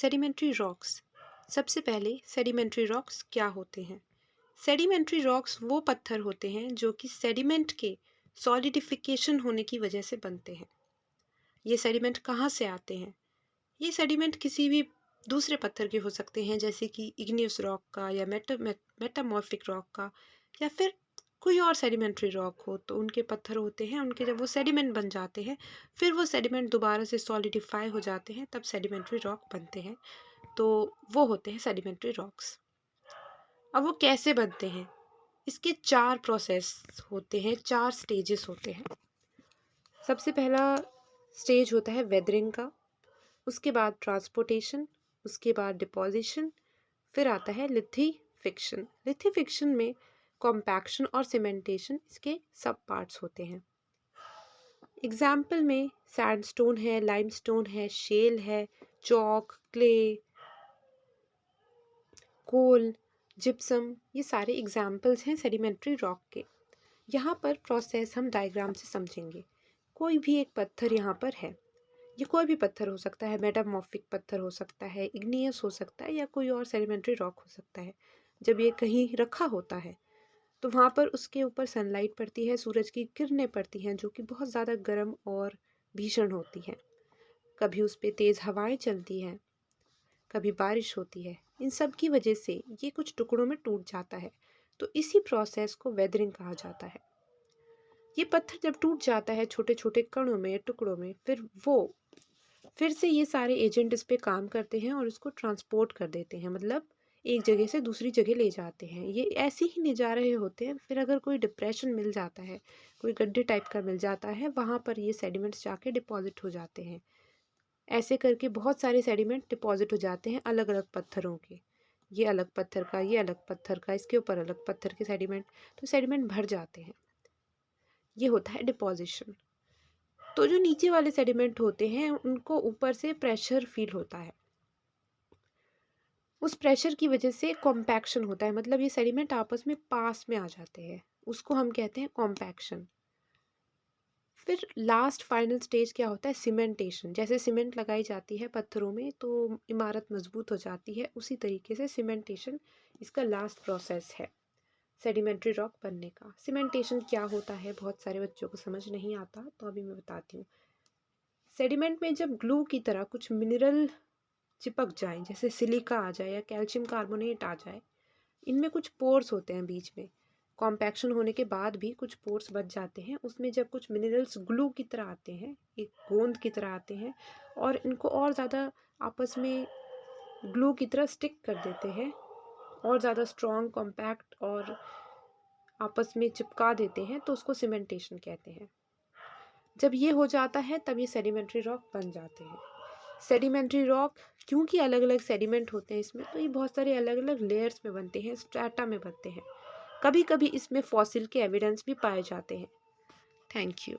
Sedimentary rocks. सबसे पहले sedimentary rocks क्या होते हैं? सेडिमेंट्री रॉक्स वो पत्थर होते हैं जो कि सेडिमेंट के सॉलिडिफिकेशन होने की वजह से बनते हैं। ये सेडिमेंट कहाँ से आते हैं? ये सेडिमेंट किसी भी दूसरे पत्थर के हो सकते हैं, जैसे कि इग्नियस रॉक का या मेटामॉर्फिक रॉक का, या फिर कोई और सेडिमेंट्री रॉक हो। तो उनके पत्थर होते हैं, उनके जब वो सेडिमेंट बन जाते हैं, फिर वो सेडिमेंट दोबारा से सॉलिडिफाई हो जाते हैं, तब सेडिमेंट्री रॉक बनते हैं। तो वो होते हैं सेडिमेंट्री रॉक्स। अब वो कैसे बनते हैं? इसके 4 प्रोसेस होते हैं, 4 स्टेजेस होते हैं। सबसे पहला स्टेज होता है वेदरिंग का, उसके बाद ट्रांसपोर्टेशन, उसके बाद डिपोजिशन, फिर आता है लिथिफिक्शन। लिथिफिक्शन में कॉम्पैक्शन और सीमेंटेशन इसके सब पार्ट्स होते हैं। एग्जाम्पल में सैंडस्टोन है, लाइमस्टोन है, शेल है, चॉक, क्ले, कोल, जिप्सम, ये सारे एग्जाम्पल्स हैं सेडिमेंट्री रॉक के। यहाँ पर प्रोसेस हम डायग्राम से समझेंगे। कोई भी एक पत्थर यहाँ पर है, ये कोई भी पत्थर हो सकता है, मेटामॉर्फिक पत्थर हो सकता है, इग्नियस हो सकता है, या कोई और सेडिमेंट्री रॉक हो सकता है। जब ये कहीं रखा होता है तो वहाँ पर उसके ऊपर सनलाइट पड़ती है, सूरज की किरणें पड़ती हैं जो कि बहुत ज़्यादा गर्म और भीषण होती हैं। कभी उस पर तेज़ हवाएं चलती हैं, कभी बारिश होती है। इन सब की वजह से ये कुछ टुकड़ों में टूट जाता है। तो इसी प्रोसेस को वेदरिंग कहा जाता है। ये पत्थर जब टूट जाता है छोटे छोटे कणों में, टुकड़ों में, फिर से ये सारे एजेंट इस पे काम करते हैं और इसको ट्रांसपोर्ट कर देते हैं, मतलब एक जगह से दूसरी जगह ले जाते हैं। ये ऐसे ही ले जा रहे होते हैं। फिर अगर कोई डिप्रेशन मिल जाता है, कोई गड्ढे टाइप का मिल जाता है, वहाँ पर ये सेडिमेंट्स जाके डिपॉजिट हो जाते हैं। ऐसे करके बहुत सारे सेडिमेंट डिपॉजिट हो जाते हैं अलग अलग पत्थरों के। ये अलग पत्थर का, ये अलग पत्थर का, इसके ऊपर अलग पत्थर के सेडिमेंट, तो सेडिमेंट भर जाते हैं। ये होता है डिपॉजिशन। तो जो नीचे वाले सेडिमेंट होते हैं उनको ऊपर से प्रेशर फील होता है। उस प्रेशर की वजह से कॉम्पैक्शन होता है, मतलब ये सेडिमेंट आपस में पास में आ जाते हैं, उसको हम कहते हैं कॉम्पैक्शन। फिर लास्ट फाइनल स्टेज क्या होता है? सीमेंटेशन। जैसे सीमेंट लगाई जाती है पत्थरों में तो इमारत मजबूत हो जाती है, उसी तरीके से सीमेंटेशन इसका लास्ट प्रोसेस है सेडिमेंट्री रॉक बनने का। सीमेंटेशन क्या होता है बहुत सारे बच्चों को समझ नहीं आता, तो अभी मैं बताती हूँ। सेडिमेंट में जब ग्लू की तरह कुछ मिनरल चिपक जाए, जैसे सिलिका आ जाए या कैल्शियम कार्बोनेट आ जाए, इनमें कुछ पोर्स होते हैं बीच में। कॉम्पैक्शन होने के बाद भी कुछ पोर्स बच जाते हैं, उसमें जब कुछ मिनरल्स ग्लू की तरह आते हैं, एक गोंद की तरह आते हैं, और इनको और ज़्यादा आपस में ग्लू की तरह स्टिक कर देते हैं, और ज़्यादा स्ट्रॉन्ग, कॉम्पैक्ट और आपस में चिपका देते हैं, तो उसको सीमेंटेशन कहते हैं। जब ये हो जाता है तब ये सेडिमेंट्री रॉक बन जाते हैं। सेडिमेंट्री रॉक क्योंकि अलग अलग सेडिमेंट होते हैं इसमें, तो ये बहुत सारे अलग अलग लेयर्स में बनते हैं, स्ट्रैटा में बनते हैं। कभी कभी इसमें फॉसिल के एविडेंस भी पाए जाते हैं। Thank you.